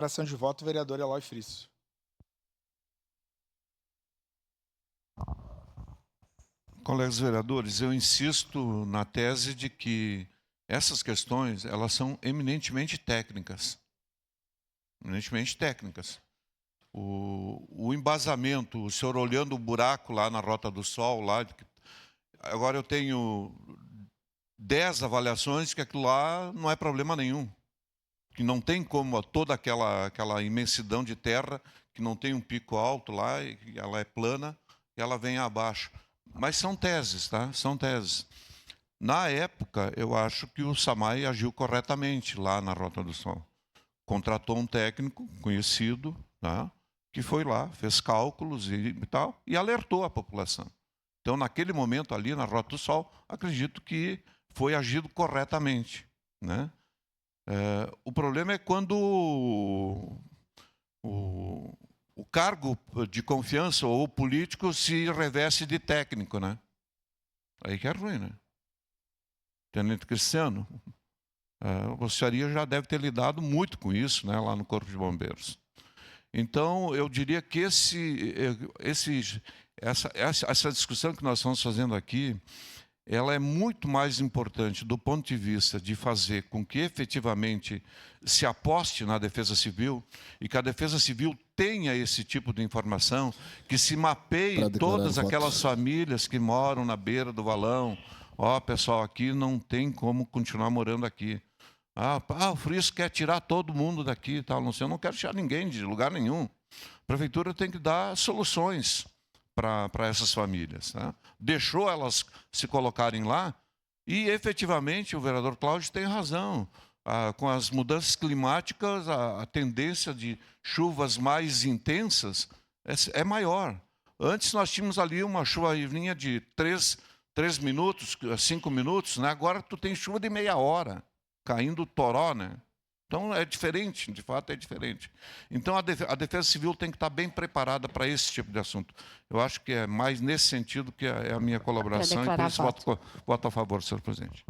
Declaração de voto, vereador Eloy Frisso. Colegas vereadores, eu insisto na tese de que essas questões elas são eminentemente técnicas. Eminentemente técnicas. O embasamento, o senhor olhando o buraco lá na Rota do Sol, lá, agora eu tenho 10 avaliações que aquilo lá não é problema nenhum. Que não tem como toda aquela imensidão de terra, que não tem um pico alto lá, e ela é plana, e ela vem abaixo. Mas são teses, tá? São teses. Na época, eu acho que o SAMAI agiu corretamente lá na Rota do Sol. Contratou um técnico conhecido, tá? Que foi lá, fez cálculos e tal, e alertou a população. Então, naquele momento ali na Rota do Sol, acredito que foi agido corretamente, né? O problema é quando o cargo de confiança ou político se reveste de técnico, né? Aí que é ruim, né? Tenente Cristiano, a Voceria já deve ter lidado muito com isso, né, lá no Corpo de Bombeiros. Então, eu diria que essa discussão que nós estamos fazendo aqui, ela é muito mais importante do ponto de vista de fazer com que efetivamente se aposte na Defesa Civil e que a Defesa Civil tenha esse tipo de informação, que se mapeie todas aquelas famílias que moram na beira do valão. Ó, pessoal, aqui não tem como continuar morando aqui. O Frisso quer tirar todo mundo daqui, tal, não sei, eu não quero tirar ninguém de lugar nenhum. A prefeitura tem que dar soluções para essas famílias, né? Deixou elas se colocarem lá e, efetivamente, o vereador Cláudio tem razão. Com as mudanças climáticas, a tendência de chuvas mais intensas é maior. Antes nós tínhamos ali uma chuvinha de 3 minutos, 5 minutos, né? Agora tu tem chuva de meia hora, caindo toró, né? Então é diferente, de fato é diferente. Então a Defesa Civil tem que estar bem preparada para esse tipo de assunto. Eu acho que é mais nesse sentido que é a minha colaboração e por isso voto a favor, senhor presidente.